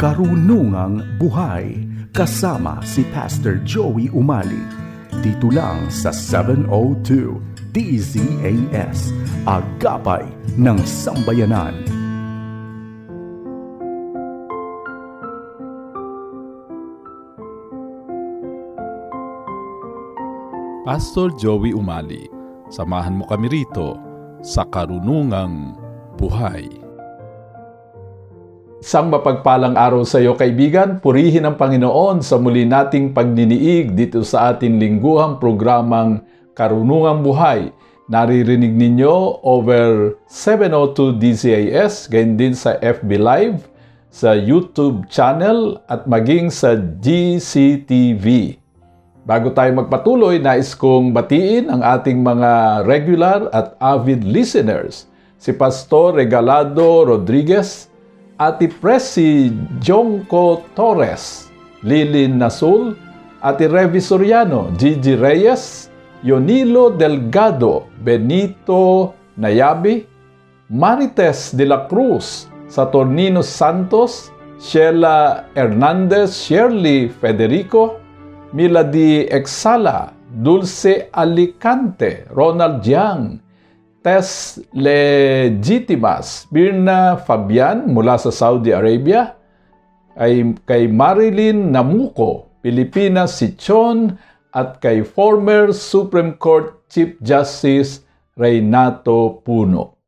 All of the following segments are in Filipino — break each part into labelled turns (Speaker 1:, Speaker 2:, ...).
Speaker 1: Karunungang Buhay kasama si Pastor Joey Umali. Dito lang sa 702 DZAS, Agapay ng Sambayanan.
Speaker 2: Pastor Joey Umali, samahan mo kami rito sa Karunungang Buhay.
Speaker 3: Isang mapagpalang araw sa iyo, kaibigan. Purihin ang Panginoon sa muli nating pagdiniig dito sa ating lingguhang programang Karunungang Buhay. Naririnig ninyo over 702 DZAS, gayon din sa FB Live, sa YouTube channel at maging sa GCTV. Bago tayo magpatuloy, nais kong batiin ang ating mga regular at avid listeners. Si Pastor Regalado Rodriguez, Ate Presi Jonco Torres, Lilin Nasul, Ate Revi Soriano, Gigi Reyes, Yonilo Delgado, Benito Nayabi, Marites de la Cruz, Saturnino Santos, Sheila Hernandez, Shirley Federico, Milady Exala, Dulce Alicante, Ronald Jiang, Tess Legitimas, Birna Fabian mula sa Saudi Arabia, ay kay Marilyn Namuco, Pilipinas si Chon, at kay former Supreme Court Chief Justice Reynato Puno.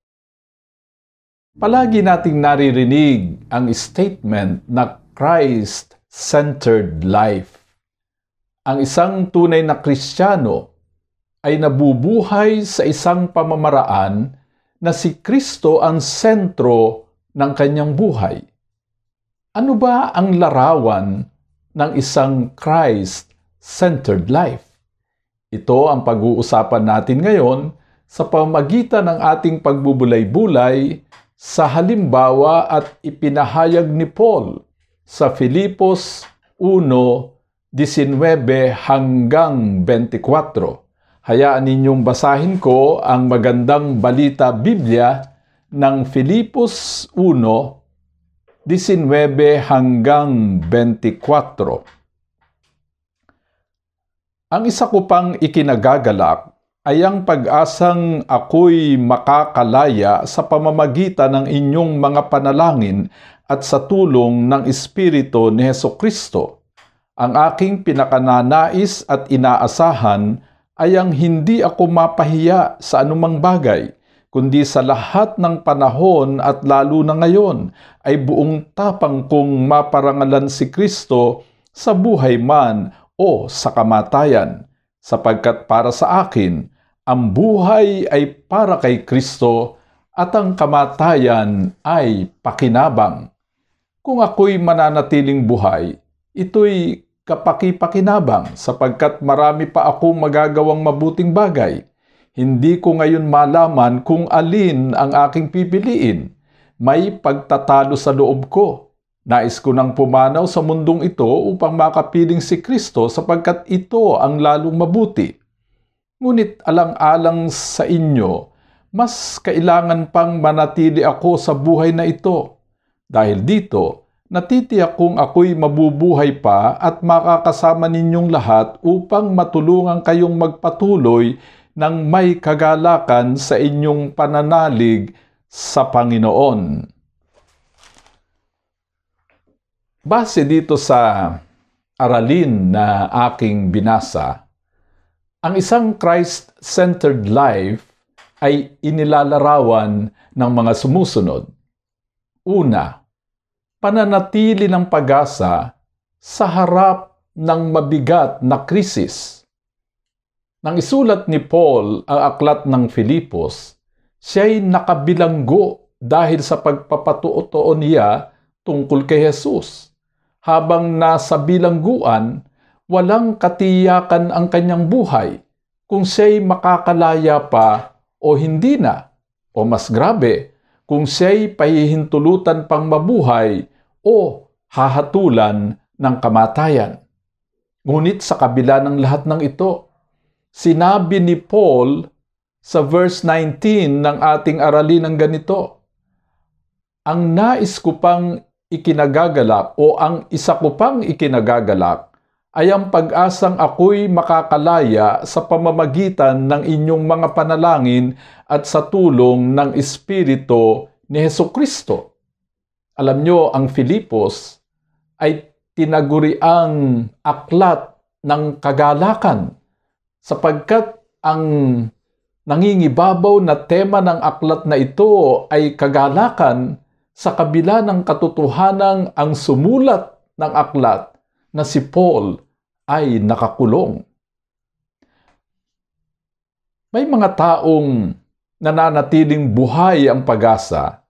Speaker 3: Palagi nating naririnig ang statement na Christ-centered life. Ang isang tunay na Kristiyano ay nabubuhay sa isang pamamaraan na si Kristo ang sentro ng kanyang buhay. Ano ba ang larawan ng isang Christ-centered life? Ito ang pag-uusapan natin ngayon sa pamamagitan ng ating pagbubulay-bulay sa halimbawa at ipinahayag ni Paul sa Filipos 1:19 hanggang 24. Hayaan ninyong basahin ko ang magandang balita Biblia ng Filipos 1:19 hanggang 24. Ang isa ko pang ikinagagalak ay ang pag-asang ako'y makakalaya sa pamamagitan ng inyong mga panalangin at sa tulong ng Espiritu ni Hesukristo. Ang aking pinakananais at inaasahan ay ang hindi ako mapahiya sa anumang bagay, kundi sa lahat ng panahon at lalo na ngayon ay buong tapang kong maparangalan si Kristo sa buhay man o sa kamatayan, sapagkat para sa akin, ang buhay ay para kay Kristo at ang kamatayan ay pakinabang. Kung ako'y mananatiling buhay, ito'y kapaki-pakinabang sapagkat marami pa akong magagawang mabuting bagay. Hindi ko ngayon malaman kung alin ang aking pipiliin. May pagtatalo sa loob ko. Nais ko nang pumanaw sa mundong ito upang makapiling si Kristo sapagkat ito ang lalong mabuti. Ngunit alang-alang sa inyo, mas kailangan pang manatili ako sa buhay na ito. Dahil dito, natitiyak kong ako'y mabubuhay pa at makakasama ninyong lahat upang matulungan kayong magpatuloy ng may kagalakan sa inyong pananalig sa Panginoon. Base dito sa aralin na aking binasa, ang isang Christ-centered life ay inilalarawan ng mga sumusunod. Una, pananatili ng pag-asa sa harap ng mabigat na krisis. Nang isulat ni Paul ang aklat ng Filipos, siya'y nakabilanggo dahil sa pagpapatuo niya tungkol kay Jesus. Habang nasa bilangguan, walang katiyakan ang kanyang buhay kung siya'y makakalaya pa o hindi na. O mas grabe, kung siya'y pahihintulutan pang mabuhay o hahatulan ng kamatayan. Ngunit sa kabila ng lahat ng ito, sinabi ni Paul sa verse 19 ng ating aralin ng ganito, ang nais ko pang ikinagagalak o ang isa ko pang ikinagagalak ay ang pag-asang ako'y makakalaya sa pamamagitan ng inyong mga panalangin at sa tulong ng Espiritu ni Hesukristo. Alam nyo, ang Filipos ay tinaguriang aklat ng kagalakan sapagkat ang nangingibabaw na tema ng aklat na ito ay kagalakan sa kabila ng katotohanang ang sumulat ng aklat na si Paul ay nakakulong. May mga taong nananatiling buhay ang pag-asa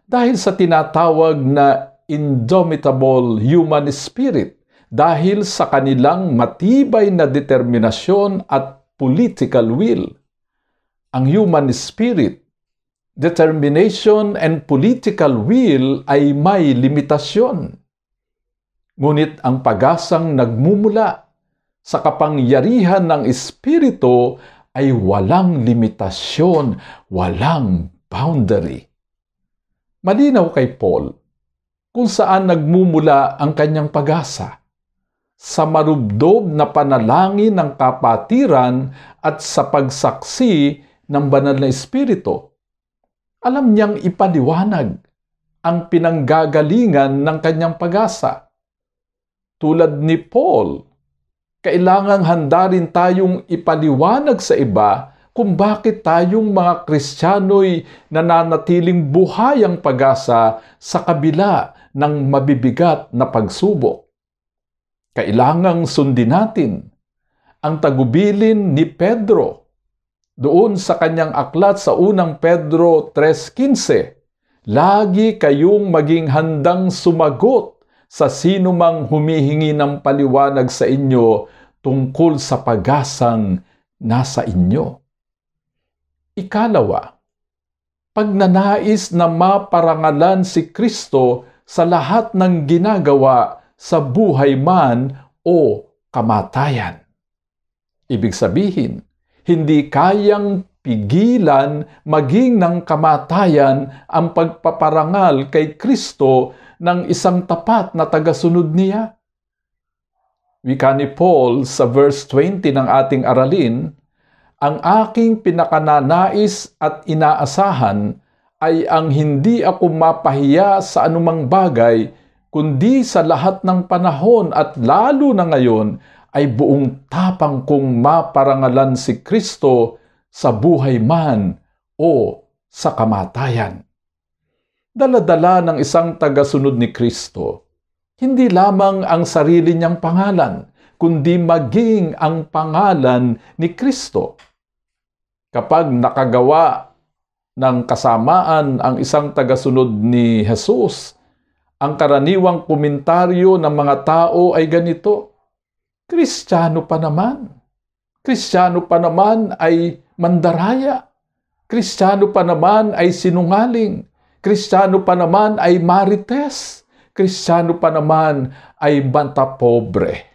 Speaker 3: dahil sa tinatawag na indomitable human spirit, dahil sa kanilang matibay na determinasyon at political will. Ang human spirit, determination and political will ay may limitasyon. Ngunit ang pag-asang nagmumula sa kapangyarihan ng Espiritu ay walang limitasyon, walang boundary. Malinaw kay Paul kung saan nagmumula ang kanyang pag-asa. Sa marubdob na panalangin ng kapatiran at sa pagsaksi ng banal na Espiritu. Alam niyang ipaliwanag ang pinanggagalingan ng kanyang pag-asa. Tulad ni Paul, kailangang handa rin tayong ipaliwanag sa iba kung bakit tayong mga Kristiyano'y nananatiling buhay ang pag-asa sa kabila ng mabibigat na pagsubok. Kailangang sundin natin ang tagubilin ni Pedro doon sa kanyang aklat sa unang Pedro 3:15. Lagi kayong maging handang sumagot sa sino mang humihingi ng paliwanag sa inyo tungkol sa pag-asang nasa inyo. Ikalawa, pagnanais na maparangalan si Kristo sa lahat ng ginagawa sa buhay man o kamatayan. Ibig sabihin, hindi kayang pigilan maging ng kamatayan ang pagpaparangal kay Kristo ng isang tapat na tagasunod niya. Wika ni Paul sa verse 20 ng ating aralin, ang aking pinakananais at inaasahan ay ang hindi ako mapahiya sa anumang bagay, kundi sa lahat ng panahon at lalo na ngayon ay buong tapang kong maparangalan si Kristo sa buhay man o sa kamatayan. Dala-dala ng isang tagasunod ni Kristo, hindi lamang ang sarili niyang pangalan, kundi maging ang pangalan ni Kristo. Kapag nakagawa ng kasamaan ang isang tagasunod ni Jesus, ang karaniwang komentaryo ng mga tao ay ganito, Kristiyano pa naman. Kristiyano pa naman ay mandaraya. Kristiyano pa naman ay sinungaling. Kristiyano pa naman ay marites. Kristiyano pa naman ay bantapobre.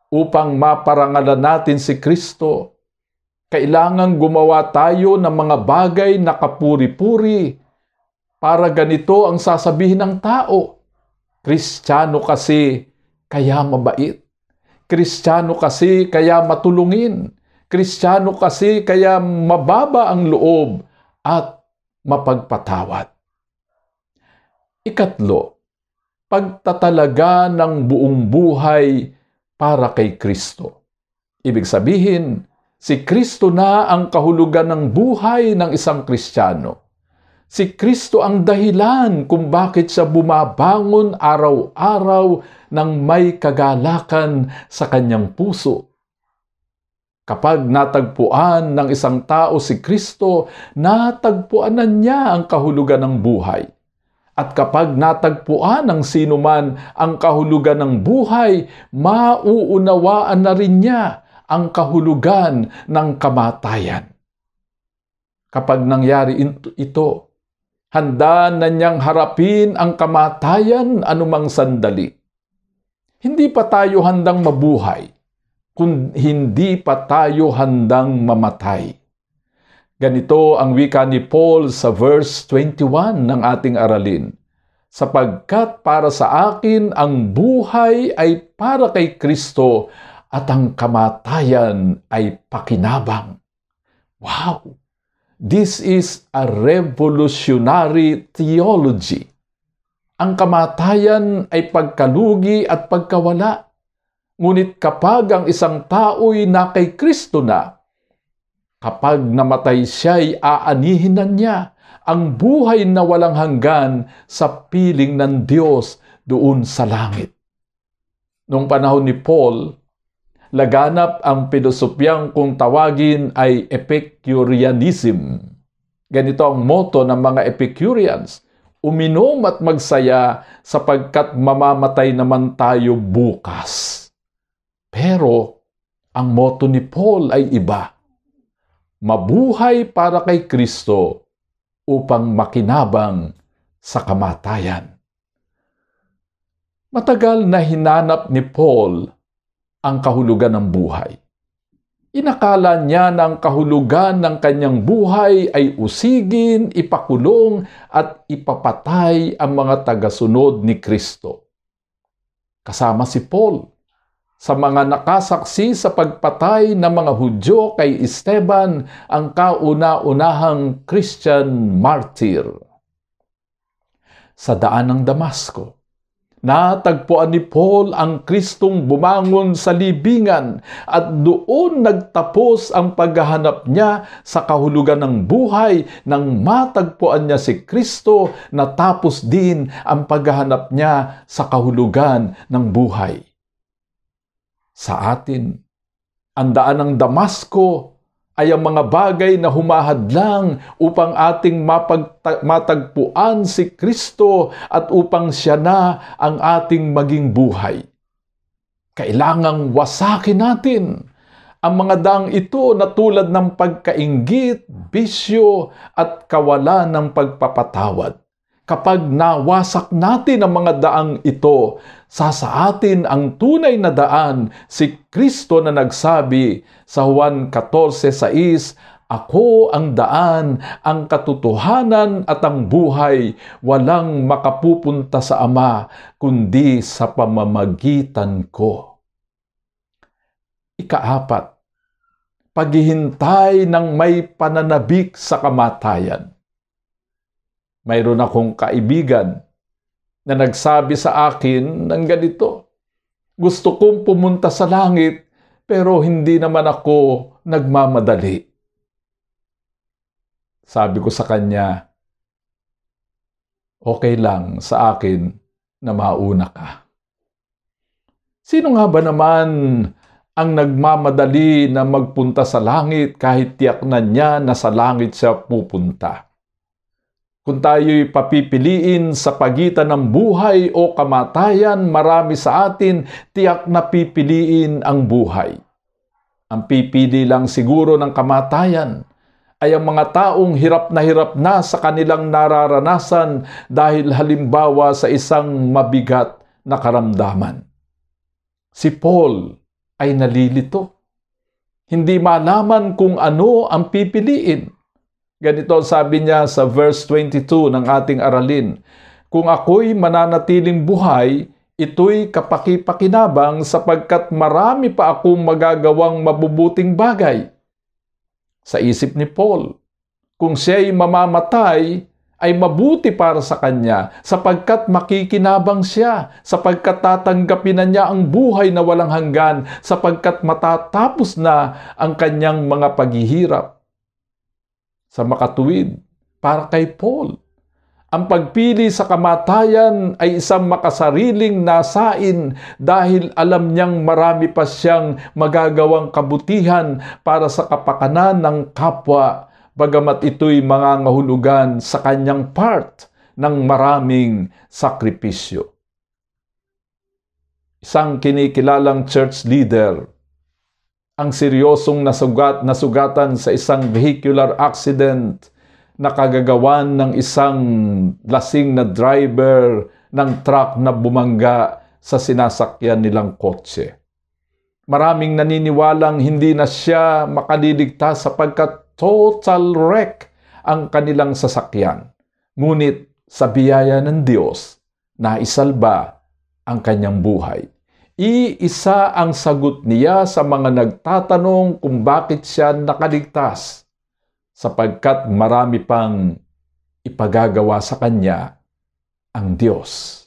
Speaker 3: Upang maparangalan natin si Kristo, kailangang gumawa tayo ng mga bagay na kapuri-puri. Para ganito ang sasabihin ng tao, Kristiyano kasi kaya mabait. Kristiyano kasi kaya matulungin. Kristiyano kasi kaya mababa ang loob at mapagpatawad. Ikatlo, pagtatalaga ng buong buhay para kay Kristo. Ibig sabihin, si Kristo na ang kahulugan ng buhay ng isang Kristiyano. Si Kristo ang dahilan kung bakit siya bumabangon araw-araw ng may kagalakan sa kanyang puso. Kapag natagpuan ng isang tao si Kristo, natagpuan na niya ang kahulugan ng buhay. At kapag natagpuan ng sinuman ang kahulugan ng buhay, mauunawaan na rin niya ang kahulugan ng kamatayan. Kapag nangyari ito, handa na niyang harapin ang kamatayan anumang sandali. Hindi pa tayo handang mabuhay, kung hindi pa tayo handang mamatay. Ganito ang wika ni Paul sa verse 21 ng ating aralin. sapagkat para sa akin ang buhay ay para kay Kristo at ang kamatayan ay pakinabang. Wow! This is a revolutionary theology. Ang kamatayan ay pagkalugi at pagkawala. Ngunit kapag ang isang tao'y na kay Kristo na, kapag namatay siya'y aanihin na niya ang buhay na walang hanggan sa piling ng Diyos doon sa langit. Noong panahon ni Paul, laganap ang pilosopyang kung tawagin ay Epicureanism. Ganito ang motto ng mga Epicureans: uminom at magsaya sapagkat mamamatay naman tayo bukas. Pero ang motto ni Paul ay iba: mabuhay para kay Kristo upang makinabang sa kamatayan. Matagal na hinanap ni Paul ang kahulugan ng buhay. Inakala niya na ang kahulugan ng kanyang buhay ay usigin, ipakulong at ipapatay ang mga tagasunod ni Kristo. Kasama si Paul sa mga nakasaksi sa pagpatay ng mga Hudyo kay Esteban, ang kauna-unahang Christian martyr. Sa daan ng Damasco, natagpuan ni Paul ang Kristong bumangon sa libingan at doon nagtapos ang paghahanap niya sa kahulugan ng buhay nang matagpuan niya si Kristo. Natapos din ang paghahanap niya sa kahulugan ng buhay. Sa atin, ang daan ng Damasco ay ang mga bagay na humahadlang upang ating matagpuan si Kristo at upang siya na ang ating maging buhay. Kailangang wasakin natin ang mga daang ito na tulad ng pagkainggit, bisyo at kawalan ng pagpapatawad. Kapag nawasak natin ang mga daang ito, sa atin ang tunay na daan, si Kristo na nagsabi sa Juan 14:6, "Ako ang daan, ang katotohanan at ang buhay. Walang makapupunta sa Ama, kundi sa pamamagitan ko." Ikaapat, paghihintay ng may pananabik sa kamatayan. Mayroon akong kaibigan na nagsabi sa akin ng ganito: gusto kong pumunta sa langit pero hindi naman ako nagmamadali. Sabi ko sa kanya, okay lang sa akin na mauna ka. Sino nga ba naman ang nagmamadali na magpunta sa langit kahit tiyak na niya na sa langit siya pupunta? Kung tayo'y papipiliin sa pagitan ng buhay o kamatayan, marami sa atin tiyak na pipiliin ang buhay. Ang pipili lang siguro ng kamatayan ay ang mga taong hirap na sa kanilang nararanasan dahil halimbawa sa isang mabigat na karamdaman. Si Paul ay nalilito. Hindi malaman kung ano ang pipiliin. Ganito sabi niya sa verse 22 ng ating aralin: "Kung ako'y mananatiling buhay, ito'y kapaki-pakinabang sapagkat marami pa akong magagawang mabubuting bagay." Sa isip ni Paul, kung siya'y mamamatay, ay mabuti para sa kanya sapagkat makikinabang siya, sapagkat tatanggapin na niya ang buhay na walang hanggan, sapagkat matatapos na ang kanyang mga paghihirap. Sa makatuwid, para kay Paul, ang pagpili sa kamatayan ay isang makasariling nasain dahil alam niyang marami pa siyang magagawang kabutihan para sa kapakanan ng kapwa, bagamat ito'y mangangahulugan sa kanyang part ng maraming sakripisyo. Isang kinikilalang church leader ang seryosong nasugatan sa isang vehicular accident na kagagawan ng isang lasing na driver ng truck na bumangga sa sinasakyan nilang kotse. Maraming naniniwalang hindi na siya makaliligtas sapagkat total wreck ang kanilang sasakyan. Ngunit sa biyaya ng Diyos, naisalba ang kanyang buhay. Iisa ang sagot niya sa mga nagtatanong kung bakit siya nakaligtas, sapagkat marami pang ipagagawa sa kanya ang Diyos.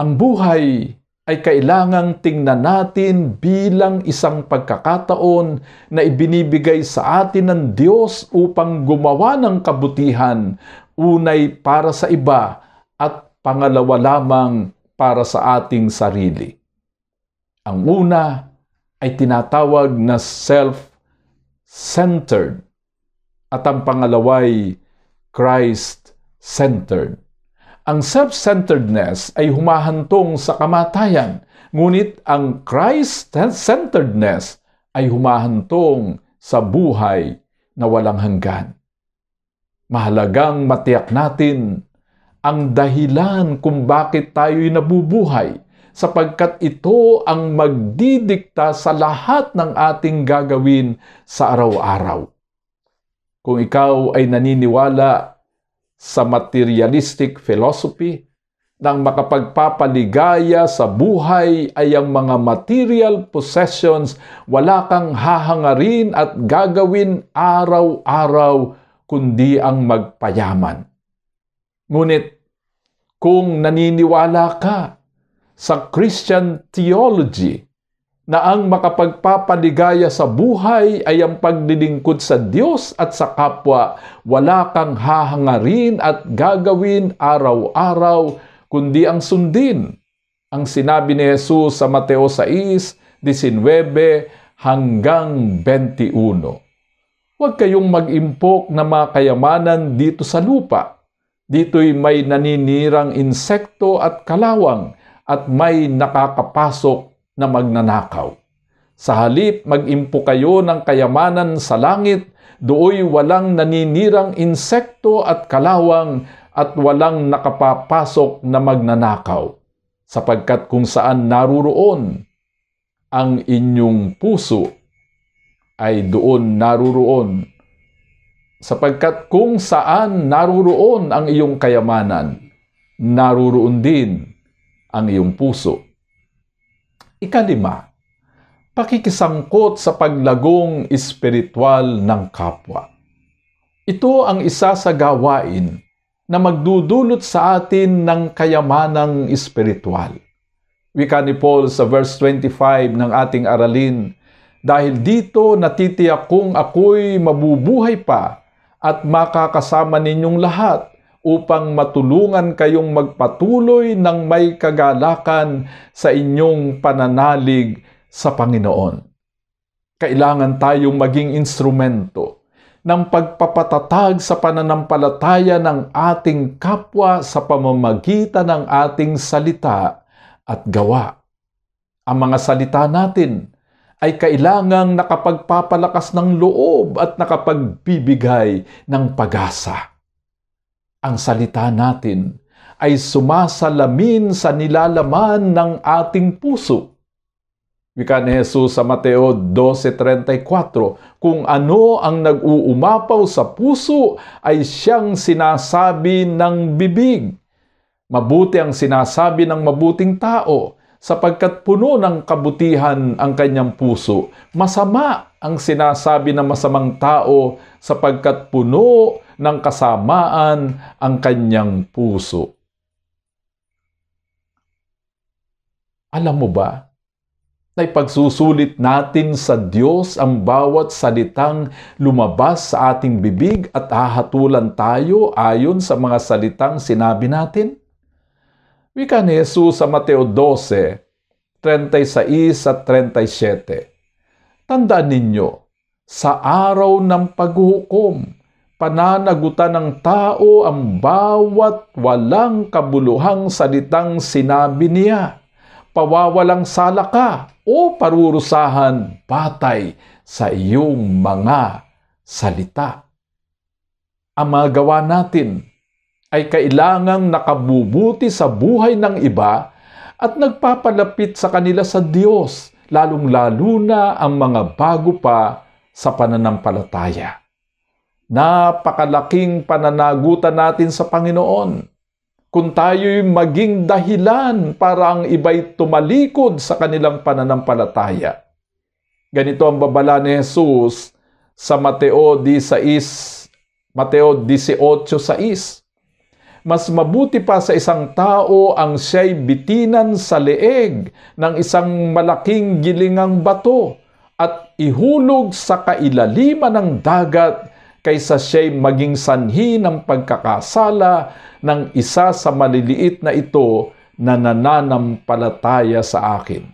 Speaker 3: Ang buhay ay kailangang tingnan natin bilang isang pagkakataon na ibinibigay sa atin ng Diyos upang gumawa ng kabutihan, unay para sa iba at pangalawa lamang para sa ating sarili. Ang una ay tinatawag na self-centered at ang pangalaway Christ-centered. Ang self-centeredness ay humahantong sa kamatayan, ngunit ang Christ-centeredness ay humahantong sa buhay na walang hanggan. Mahalagang matiyak natin ang dahilan kung bakit tayo'y nabubuhay, sapagkat ito ang magdidikta sa lahat ng ating gagawin sa araw-araw. Kung ikaw ay naniniwala sa materialistic philosophy, nang makapagpapaligaya sa buhay ay ang mga material possessions, wala kang hahangarin at gagawin araw-araw kundi ang magpayaman. Ngunit kung naniniwala ka sa Christian theology na ang makapagpapaligaya sa buhay ay ang paglilingkod sa Diyos at sa kapwa, wala kang hahangarin at gagawin araw-araw kundi ang sundin ang sinabi ni Jesus sa Mateo 6:19 hanggang 21. Huwag kayong mag-impok na mga kayamanan dito sa lupa. Dito'y may naninirang insekto at kalawang at may nakakapasok na magnanakaw. Sa halip, mag-impo kayo ng kayamanan sa langit, dooy walang naninirang insekto at kalawang at walang nakapapasok na magnanakaw. Sapagkat kung saan naruroon ang inyong puso, ay doon naruroon. Sapagkat kung saan naruroon ang iyong kayamanan, naruroon din ang iyong puso. Ikalima, pakikisangkot sa paglagong espiritual ng kapwa. Ito ang isa sa gawain na magdudulot sa atin ng kayamanang espiritual. Wika ni Paul sa verse 25 ng ating aralin, dahil dito natitiyak kong ako'y mabubuhay pa at makakasama ninyong lahat upang matulungan kayong magpatuloy ng may kagalakan sa inyong pananalig sa Panginoon. Kailangan tayong maging instrumento ng pagpapatatag sa pananampalataya ng ating kapwa sa pamamagitan ng ating salita at gawa. Ang mga salita natin ay kailangang nakapagpapalakas ng loob at nakapagbibigay ng pag-asa. Ang salita natin ay sumasalamin sa nilalaman ng ating puso. Wika ni Jesus sa Mateo 12:34, kung ano ang nag-uumapaw sa puso ay siyang sinasabi ng bibig. Mabuti ang sinasabi ng mabuting tao, sapagkat puno ng kabutihan ang kanyang puso. Masama ang sinasabi ng masamang tao, sapagkat puno ng kasamaan ang kanyang puso. Alam mo ba, na ipagsusulit natin sa Diyos ang bawat salitang lumabas sa ating bibig at hahatulan tayo ayon sa mga salitang sinabi natin? Wika ni Jesus sa Mateo 12:36 at 37. Tandaan ninyo, sa araw ng paghuhukom, pananagutan ng tao ang bawat walang kabuluhang salitang sinabi niya. Pawawalang sala ka o parurusahan batay sa iyong mga salita. Ang mga gawa natin ay kailangang nakabubuti sa buhay ng iba at nagpapalapit sa kanila sa Diyos, lalong-lalo na ang mga bago pa sa pananampalataya. Napakalaking pananagutan natin sa Panginoon. kung tayo'y maging dahilan para ang iba'y tumalikod sa kanilang pananampalataya. Ganito ang babala ni Jesus sa Mateo 18:6. Mas mabuti pa sa isang tao ang siya'y bitinan sa leeg ng isang malaking gilingang bato at ihulog sa kailaliman ng dagat kaysa siya'y maging sanhi ng pagkakasala ng isa sa maliliit na ito na nananampalataya sa akin.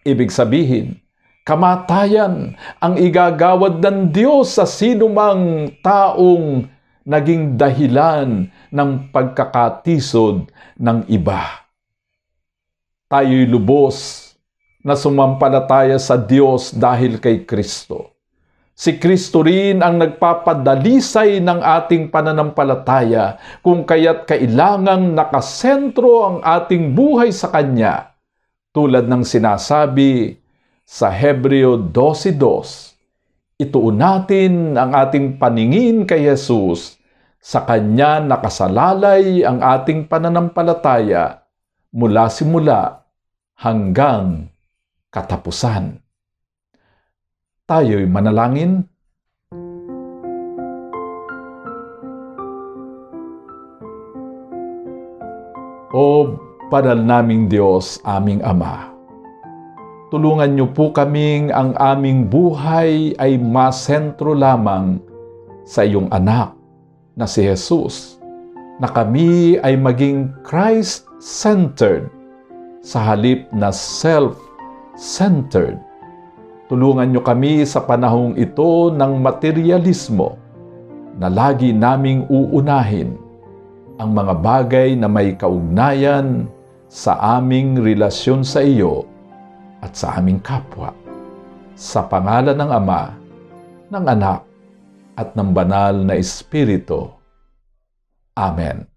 Speaker 3: Ibig sabihin, kamatayan ang igagawad ng Diyos sa sinumang taong naging dahilan ng pagkakatisod ng iba. Tayo'y lubos na sumampalataya sa Diyos dahil kay Kristo. Si Kristo rin ang nagpapadalisay ng ating pananampalataya kung kaya't kailangang nakasentro ang ating buhay sa Kanya. Tulad ng sinasabi sa Hebreo 12:2, ituon natin ang ating paningin kay Jesus, sa Kanya nakasalalay ang ating pananampalataya mula simula hanggang katapusan. Tayo'y manalangin. O banal naming Diyos, aming Ama, tulungan niyo po kaming ang aming buhay ay masentro lamang sa iyong anak na si Jesus, na kami ay maging Christ-centered sa halip na self-centered. Tulungan niyo kami sa panahong ito ng materialismo na lagi naming uunahin ang mga bagay na may kaugnayan sa aming relasyon sa iyo at sa aming kapwa. Sa pangalan ng Ama, ng Anak, at ng Banal na Espiritu. Amen.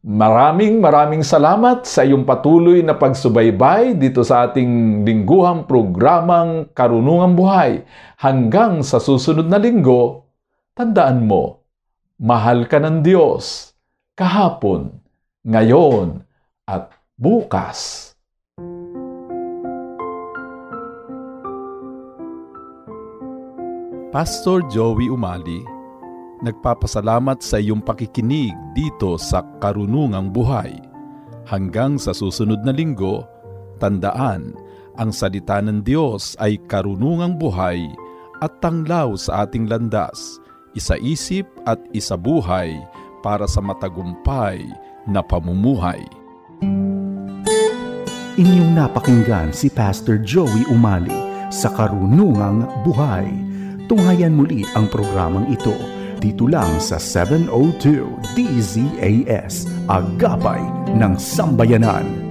Speaker 3: Maraming salamat sa iyong patuloy na pagsubaybay dito sa ating lingguhang programang Karunungang Buhay. Hanggang sa susunod na linggo, tandaan mo, mahal ka ng Diyos kahapon, ngayon, at bukas.
Speaker 2: Pastor Joey Umali, nagpapasalamat sa iyong pakikinig dito sa Karunungang Buhay. Hanggang sa susunod na linggo, tandaan, ang salita ng Diyos ay karunungang buhay at tanglaw sa ating landas, isa-isip at isa-buhay para sa matagumpay na pamumuhay.
Speaker 1: Inyong napakinggan si Pastor Joey Umali sa Karunungang Buhay. Tunghayan muli ang programang ito dito lang sa 702 DZAS, Agapay ng Sambayanan.